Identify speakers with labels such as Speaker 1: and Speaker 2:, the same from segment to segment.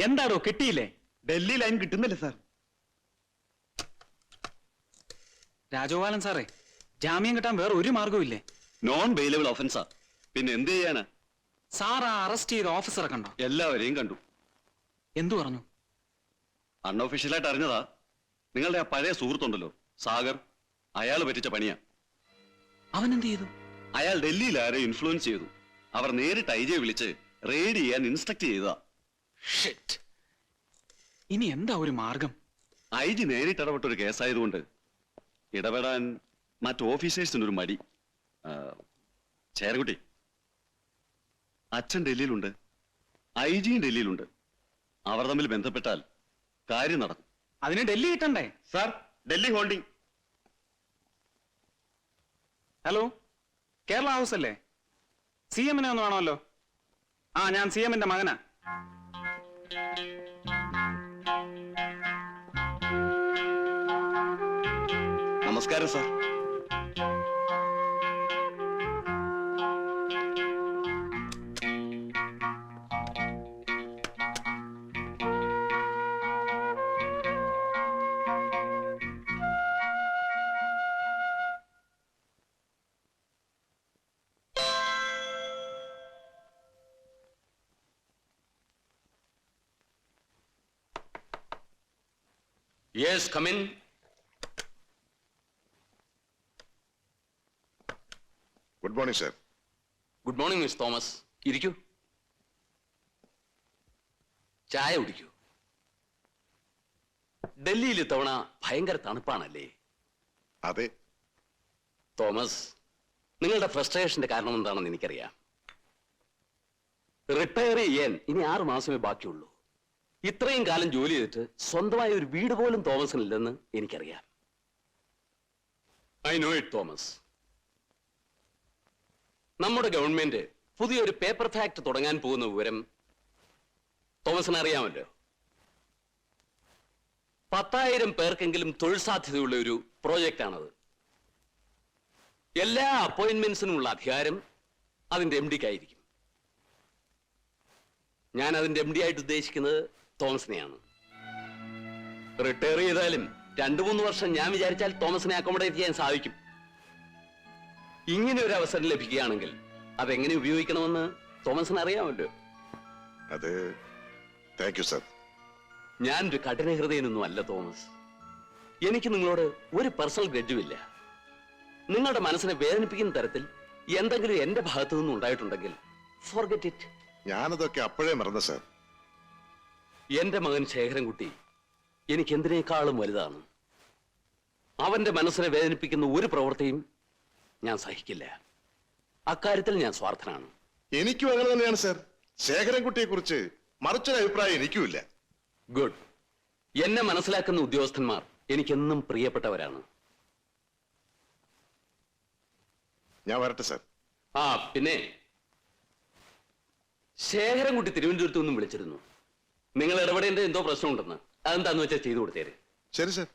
Speaker 1: എന്താടോ കിട്ടിയില്ലേ?
Speaker 2: ഡൽഹി ലൈൻ കിട്ടുന്നില്ല സാർ.
Speaker 1: രാജഗോപാലൻ സാറേ, ജാമ്യം കിട്ടാൻ വേറെ ഒരു മാർഗവും ഇല്ലേ?
Speaker 3: നോൺ ബെയിലബിൾ ഒഫൻസാ. പിന്നെ എന്ത് ചെയ്യാനാ?
Speaker 1: സാർ ആ അറസ്റ്റ് ചെയ്ത ഓഫീസറെ കണ്ടോ?
Speaker 3: എല്ലാവരെയും കണ്ടു.
Speaker 1: എന്തു പറഞ്ഞു?
Speaker 3: അൺഒഫീഷ്യലായിട്ട് അറിഞ്ഞതാ. നിങ്ങളുടെ ആ പഴയ സുഹൃത്തുണ്ടല്ലോ സാഗർ, അയാൾ പറ്റിച്ച പണിയാ.
Speaker 1: അവൻ എന്ത് ചെയ്തു?
Speaker 3: അയാൾ ഡൽഹിയിൽ ആരെ ഇൻഫ്ലുവൻസ് ചെയ്തു. അവർ നേരിട്ട് ഐ ജിയെ വിളിച്ച് റെയ്ഡ് ചെയ്യാൻ ഇൻസ്ട്രക്ട് ചെയ്തതാ.
Speaker 1: ഇനി എന്താ ഒരു മാർഗം?
Speaker 3: ഐ ജി നേരിട്ട് ഇടപെട്ടൊരു കേസായതുകൊണ്ട് ഇടപെടാൻ മറ്റു ഓഫീസേഴ്സിനൊരു മടി. ചേരകുട്ടി, അച്ഛൻ ഡൽഹിയിലുണ്ട്, ഐ ജിയും ഡൽഹിയിലുണ്ട്. അവർ തമ്മിൽ ബന്ധപ്പെട്ടാൽ കാര്യം നടക്കും.
Speaker 1: അതിന് ഡൽഹി കിട്ടണ്ടേ?
Speaker 3: Sir, Delhi holding.
Speaker 1: Hello, Kerala house അല്ലേ? സി എമ്മിനെ ഒന്ന് വേണമല്ലോ. ആ, ഞാൻ സി എമ്മിന്റെ മകനാ.
Speaker 3: നമസ്കാരം sir.
Speaker 4: Yes, come in.
Speaker 5: Good morning, sir.
Speaker 4: Good morning, Miss Thomas. ഇരിക്കൂ, ചായ കുടിക്കൂ. ഡൽഹിയിൽ ഇത്തവണ ഭയങ്കര തണുപ്പാണല്ലേ?
Speaker 5: അതെ.
Speaker 4: തോമസ്, നിങ്ങളുടെ ഫ്രസ്ട്രേഷന്റെ കാരണം എന്താണെന്ന് എനിക്കറിയാം. റിട്ടയർ ചെയ്യാൻ ഇനി 6 മാസമേ ബാക്കിയുള്ളൂ. ഇത്രയും കാലം ജോലി ചെയ്തിട്ട് സ്വന്തമായ ഒരു വീട് പോലും തോമസിനില്ലെന്ന് എനിക്കറിയാം. I know it Thomas. നമ്മുടെ ഗവൺമെന്റ് പുതിയൊരു പേപ്പർ ഫാക്ടറി തുടങ്ങാൻ പോകുന്ന വിവരം തോമസിന് അറിയാമല്ലോ. 10,000 പേർക്കെങ്കിലും തൊഴിൽ സാധ്യതയുള്ള ഒരു പ്രോജക്റ്റ് ആണത്. എല്ലാ അപ്പോയിന്റ്മെന്റ്സിനുമുള്ള അധികാരം അതിന്റെ എം ഡിക്കായിരിക്കും. ഞാൻ അതിന്റെ എം ഡി ആയിട്ട് ഉദ്ദേശിക്കുന്നത് തോമസിനെയാണ്. റിട്ടയർ ചെയ്താലും 2-3 വർഷം ഞാൻ വിചാരിച്ചാൽ തോമസിനെ അക്കോമഡേറ്റ് ചെയ്യാൻ സാധിക്കും. ഇങ്ങനെ ഒരു അവസരം ലഭിക്കുകയാണെങ്കിൽ അതെങ്ങനെ ഉപയോഗിക്കണമെന്ന് തോമസിന് അറിയാമല്ലോ.
Speaker 5: അത് താങ്ക് യു സർ.
Speaker 4: ഞാനൊരു കഠിന ഹൃദയനൊന്നും അല്ല തോമസ്. എനിക്ക് നിങ്ങളോട് ഒരു പേഴ്സണൽ ഗ്രഡ്ജുമില്ല. നിങ്ങളുടെ മനസ്സിനെ വേദനിപ്പിക്കുന്ന തരത്തിൽ എന്തെങ്കിലും എന്റെ ഭാഗത്തു നിന്നും ഉണ്ടായിട്ടുണ്ടെങ്കിൽ ഫോർഗെറ്റ് ഇറ്റ്.
Speaker 5: ഞാനതൊക്കെ അപ്പോഴേ മറന്നു സർ.
Speaker 4: എന്റെ മകൻ ശേഖരൻകുട്ടി എനിക്ക് എന്തിനേക്കാളും വലുതാണ്. അവന്റെ മനസ്സിനെ വേദനിപ്പിക്കുന്ന ഒരു പ്രവൃത്തിയും ഞാൻ സഹിക്കില്ല. അക്കാര്യത്തിൽ ഞാൻ സ്വാർത്ഥനാണ്.
Speaker 5: എനിക്കും അങ്ങനെ തന്നെയാണ് സർ. ശേഖരൻകുട്ടിയെ കുറിച്ച് മറിച്ചൊരു അഭിപ്രായം എനിക്കുമില്ല.
Speaker 4: ഗുഡ്. എന്നെ മനസ്സിലാക്കുന്ന ഉദ്യോഗസ്ഥന്മാർ എനിക്കെന്നും പ്രിയപ്പെട്ടവരാണ്.
Speaker 5: ഞാൻ വരട്ടെ സർ.
Speaker 4: ആ, പിന്നെ ശേഖരൻകുട്ടി തിരുവനന്തപുരത്ത് നിന്നും വിളിച്ചിരുന്നു. നിങ്ങൾ ഇടപെടേണ്ട എന്തോ പ്രശ്നമുണ്ടെന്ന്. അതെന്താന്ന് വെച്ചാൽ ചെയ്തു കൊടുത്തേര്.
Speaker 5: ശരി സർ.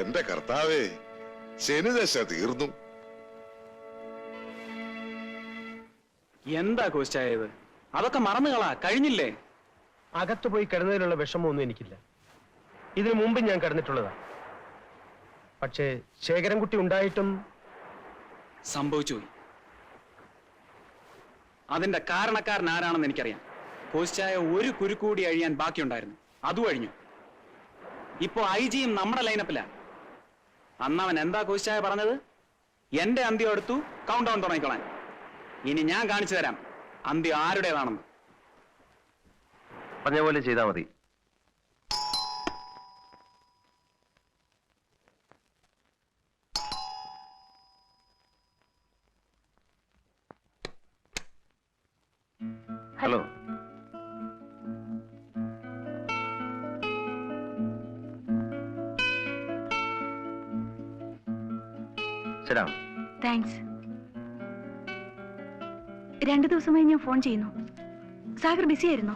Speaker 5: എന്റെ കർത്താവേ, ശനിദശ തീർന്നു.
Speaker 1: എന്താ കോച്ചായത്? അതൊക്കെ മറന്നുകളാ, കഴിഞ്ഞില്ലേ?
Speaker 6: അകത്തു പോയി കിടന്നതിലുള്ള വിഷമമൊന്നും എനിക്കില്ല. ഇതിനു മുമ്പ് ഞാൻ കിടന്നിട്ടുള്ളതാ. പക്ഷേ ശേഖരൻകുട്ടി ഉണ്ടായിട്ടും
Speaker 1: സംഭവിച്ചു പോയി. അതിന്റെ കാരണക്കാരൻ ആരാണെന്ന് എനിക്കറിയാം. കോച്ചായ ഒരു കുരുക്കൂടി അഴിയാൻ ബാക്കിയുണ്ടായിരുന്നു, അതും അഴിഞ്ഞു. ഇപ്പോ ഐ ജിയും നമ്മുടെ ലൈനപ്പിലാ. അന്നവൻ എന്താ കോച്ചായ പറഞ്ഞത്? എന്റെ അന്ത്യം എടുത്തു, കൗണ്ട് ഡൗൺ തുടങ്ങിക്കളാൻ. ഇനി ഞാൻ കാണിച്ചു തരാം അന്ത്യം ആരുടേതാണെന്ന്.
Speaker 6: പറഞ്ഞ പോലെ ചെയ്താൽ മതി. ഹലോ. ശരി.
Speaker 7: താങ്ക്സ്. 2 ദിവസമായി ഞാൻ ഫോൺ ചെയ്യുന്നു. സാഗർ ബിസി ആയിരുന്നു.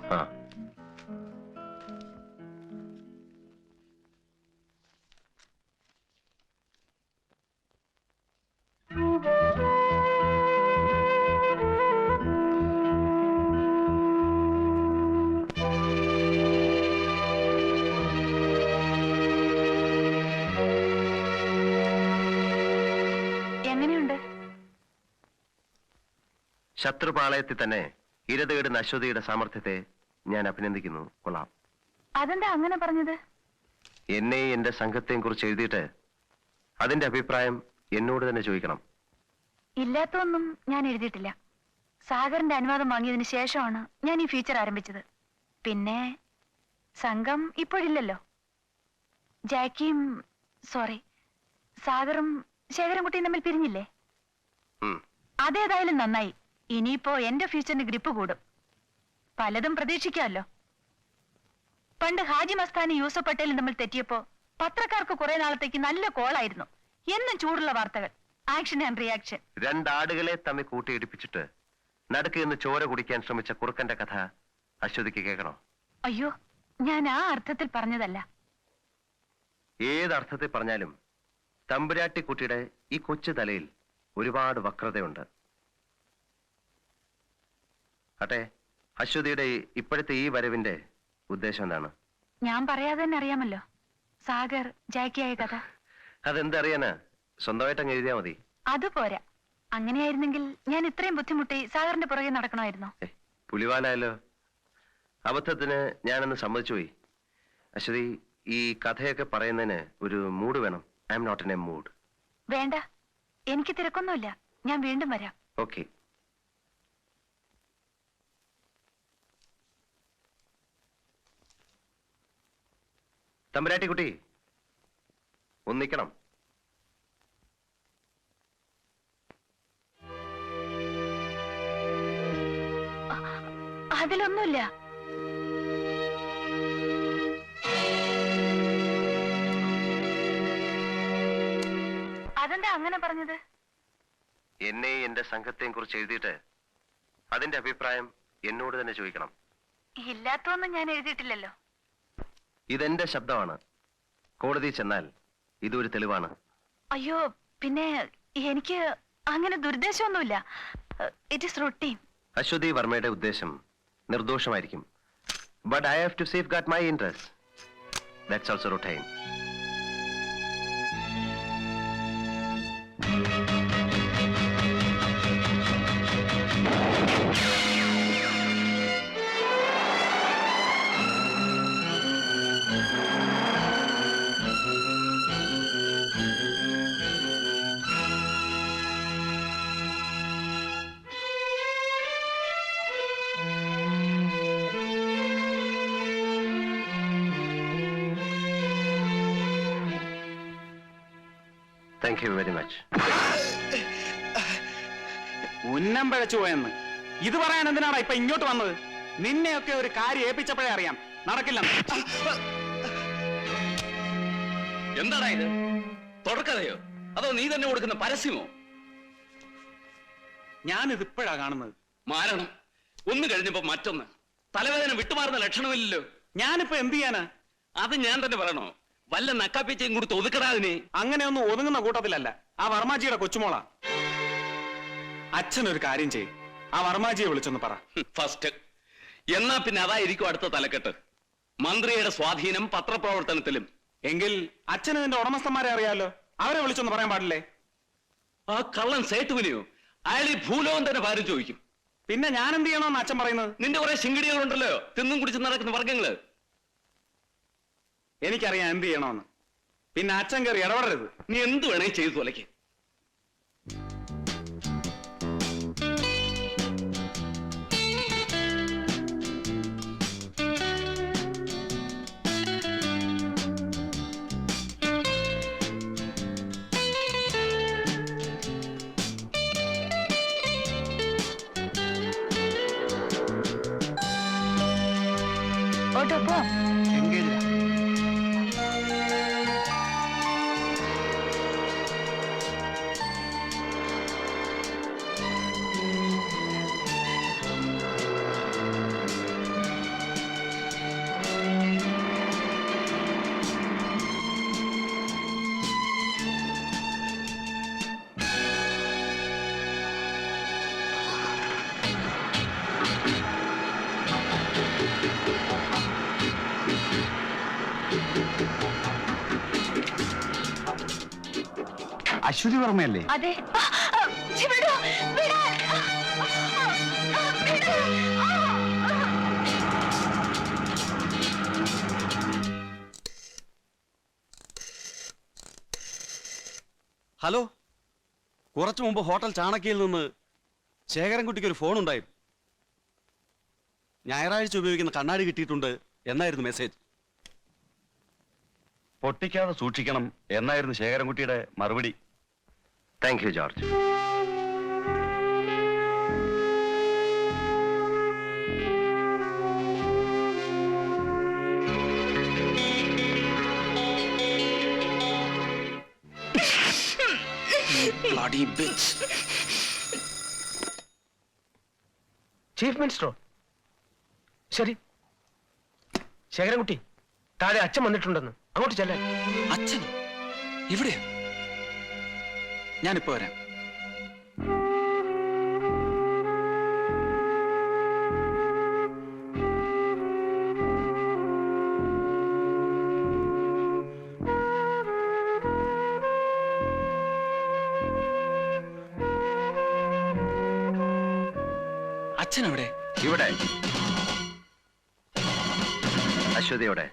Speaker 6: ശത്രുപാളയത്തിൽ തന്നെ ഇരതേടുന്ന അശ്വതിയുടെ സാമർഥ്യത്തെ ഞാൻ അഭിനന്ദിക്കുന്നു. കൊള്ളാം.
Speaker 7: അതെന്താ അങ്ങനെ പറഞ്ഞത്?
Speaker 6: എന്നെയും എന്റെ സംഘത്തെയും കുറിച്ച് എഴുതിയിട്ട് അതിന്റെ അഭിപ്രായം എന്നോട് തന്നെ ചോദിക്കണം.
Speaker 7: ഇല്ലാത്തൊന്നും ഞാൻ എഴുതിയിട്ടില്ല. സാഗറിന്റെ അനുവാദം വാങ്ങിയതിന് ശേഷമാണ് ഞാൻ ഈ ഫീച്ചർ ആരംഭിച്ചത്. പിന്നെ സംഘം ഇപ്പോഴില്ലല്ലോ. ജാക്കിയും സാഗറും ശേഖരൻകുട്ടിയും തമ്മിൽ പിരിഞ്ഞില്ലേ? അതേതായാലും നന്നായി. ഇനിയിപ്പോ എന്റെ ഫ്യൂച്ചറിന് ഗ്രിപ്പ് കൂടും. പലതും പ്രതീക്ഷിക്കാമല്ലോ. പണ്ട് ഹാജി മസ്താനി യൂസഫ് പട്ടേലും തമ്മിൽ തെറ്റിയപ്പോ പത്രക്കാർക്ക് കുറെ നാളത്തേക്ക് നല്ല കോളായിരുന്നു. എന്നും ചൂടുള്ള വാർത്തകൾ, ആക്ഷൻ ആൻഡ് റിയാക്ഷൻ.
Speaker 6: രണ്ടാടുകളെ തമ്മിൽ കൂട്ടിയിടിപ്പിച്ചിട്ട് നടുക്ക് നിന്ന് ചോര കുടിക്കാൻ ശ്രമിച്ച കുറുക്കന്റെ കഥ അശ്വതിക്ക് കേൾക്കണോ?
Speaker 7: അയ്യോ, ഞാൻ ആ അർത്ഥത്തിൽ പറഞ്ഞതല്ല.
Speaker 6: ഏതർത്ഥത്തിൽ പറഞ്ഞാലും തമ്പുരാട്ടിക്കുട്ടിയുടെ ഈ കൊച്ചു തലയിൽ ഒരുപാട് വക്രതയുണ്ട്. അട്ടെ, അശ്വതിയുടെ ഇപ്പോഴത്തെ ഈ വരവിന്റെ ഉദ്ദേശം എന്താണ്?
Speaker 7: ഞാൻ പറയാതെ തന്നെ അറിയാമല്ലോ, സാഗർ ജാക്കിയായ കഥ.
Speaker 6: അതെന്തറിയാനാ? സ്വന്തമായിട്ട് അങ്ങ് എഴുതിയാ മതി.
Speaker 7: അതുപോരാ. അങ്ങനെയായിരുന്നെങ്കിൽ ഞാൻ ഇത്രയും ബുദ്ധിമുട്ടി സാഗറിന്റെ പുറകെ നടക്കണമായിരുന്നോ?
Speaker 6: പുലിവാലായല്ലോ. അബദ്ധത്തിന് ഞാനൊന്ന് സമ്മതിച്ചു പോയി. അശ്വതി, ഈ കഥയൊക്കെ പറയുന്നതിന് ഒരു മൂഡ് വേണം. I am not in a mood.
Speaker 7: വേണ്ട, എനിക്ക് തിരക്കൊന്നുമില്ല. ഞാൻ വീണ്ടും വരാം.
Speaker 6: ഓക്കെ. തമ്പുരാട്ടിക്കുട്ടി, ഒന്നിക്കണം.
Speaker 7: അതിലൊന്നുമില്ല. അതെന്താ അങ്ങനെ പറഞ്ഞത്?
Speaker 6: എന്നെയും എന്റെ സംഘത്തെയും കുറിച്ച് എഴുതിയിട്ട് അതിന്റെ അഭിപ്രായം എന്നോട് തന്നെ ചോദിക്കണം.
Speaker 7: ഇല്ലാത്തൊന്നും ഞാൻ എഴുതിയിട്ടില്ലല്ലോ.
Speaker 6: ഇതെന്റെ ശബ്ദമാണ്. കോടതി ചെന്നാൽ ഇതൊരു തെളിവാണ്.
Speaker 7: അയ്യോ, പിന്നെ എനിക്ക് അങ്ങനെ ദുരുദ്ദേശമൊന്നുമില്ല. It is routine.
Speaker 6: അശ്വതി വർമ്മയുടെ ഉദ്ദേശം നിർദോഷമായിരിക്കും. But I have to safeguard my interest. That's also routine. Thank you very much.
Speaker 1: ഉന്നം പിഴച്ചു പോയെന്ന് ഇത് പറയാൻ എന്തിനാണ് ഇപ്പൊ ഇങ്ങോട്ട് വന്നത്? നിന്നെയൊക്കെ ഒരു കാര്യം ഏൽപ്പിച്ചപ്പോഴേ അറിയാം നടക്കില്ലെന്ന്.
Speaker 4: എന്താടാ ഇത്? തുടക്കതയോ അതോ നീ തന്നെ കൊടുക്കുന്ന പരസ്യമോ?
Speaker 1: ഞാനിത് ഇപ്പോഴാ കാണുന്നത്.
Speaker 4: മാരണം ഒന്ന് കഴിഞ്ഞപ്പോ മറ്റൊന്ന്. തലവേദന വിട്ടുമാറുന്ന ലക്ഷണമില്ലല്ലോ.
Speaker 1: ഞാനിപ്പോ എന്ത് ചെയ്യാനാ?
Speaker 4: അത് ഞാൻ തന്നെ പറയണോ? വല്ല നക്കാപ്പിച്ചയും കൊടുത്ത് ഒതുക്കടാ അതിനെ.
Speaker 1: അങ്ങനെയൊന്നും ഒതുങ്ങുന്ന കൂട്ടത്തിലല്ല. ആ വർമാജിയുടെ കൊച്ചുമോളാ. അച്ഛനൊരു കാര്യം ചെയ്യും, ആ വർമാജിയെ വിളിച്ചൊന്ന് പറ.
Speaker 4: ഫസ്റ്റ്. എന്നാ പിന്നെ അതായിരിക്കും അടുത്ത തലക്കെട്ട്. മന്ത്രിയുടെ സ്വാധീനം പത്രപ്രവർത്തനത്തിലും.
Speaker 1: എങ്കിൽ അച്ഛന് നിന്റെ ഉടമസ്ഥന്മാരെ അറിയാലോ, അവരെ വിളിച്ചൊന്ന് പറയാൻ പാടില്ലേ?
Speaker 4: ആ കള്ളൻ സേട്ടുവിനെയോ? അയാൾ ഈ ഭൂലോകം തന്നെ ഭാരം ചോദിക്കും.
Speaker 1: പിന്നെ ഞാൻ എന്ത് ചെയ്യണമെന്ന് അച്ഛൻ പറയുന്നത്?
Speaker 4: നിന്റെ കുറെ ശിങ്കിടികളുണ്ടല്ലോ, തിന്നും കുടിച്ച് നടക്കുന്ന വർഗങ്ങള്.
Speaker 1: എനിക്കറിയാം എന്ത് ചെയ്യണമെന്ന്. പിന്നെ അച്ഛൻ കയറി ഇടപെടരുത്.
Speaker 4: നീ എന്ത് വേണേ ചെയ്തു തോലയ്ക്ക്.
Speaker 7: ഓട്ടോ പോ.
Speaker 2: അശ്വതി വർമ്മയല്ലേ?
Speaker 7: അതെ. വിടൂ, വിടാൻ.
Speaker 3: ഹലോ, കുറച്ചു മുമ്പ് ഹോട്ടൽ ചാണക്യയിൽ നിന്ന് ശേഖരൻകുട്ടിക്ക് ഒരു ഫോൺ ഉണ്ടായിരുന്നു. ഞായറാഴ്ച ഉപയോഗിക്കുന്ന കണ്ണാടി കിട്ടിയിട്ടുണ്ട് എന്നായിരുന്നു മെസ്സേജ്. പൊട്ടിക്കാതെ സൂക്ഷിക്കണം എന്നായിരുന്നു ശേഖരൻകുട്ടിയുടെ മറുപടി.
Speaker 6: Thank you George.
Speaker 8: ചീഫ് മിനിസ്റ്ററോ? ശരി, ശേഖരൻകുട്ടി, താഴെ അച്ഛൻ വന്നിട്ടുണ്ടെന്ന്, അങ്ങോട്ട് ചെല്ലാൻ.
Speaker 1: അച്ഛൻ ഇവിടെയാ? ഞാനിപ്പോ വരാം. അച്ഛൻ എവിടെ?
Speaker 6: ഇവിടെ. അശ്വതിയോടെ.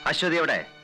Speaker 6: അശ്വതിയോടെ.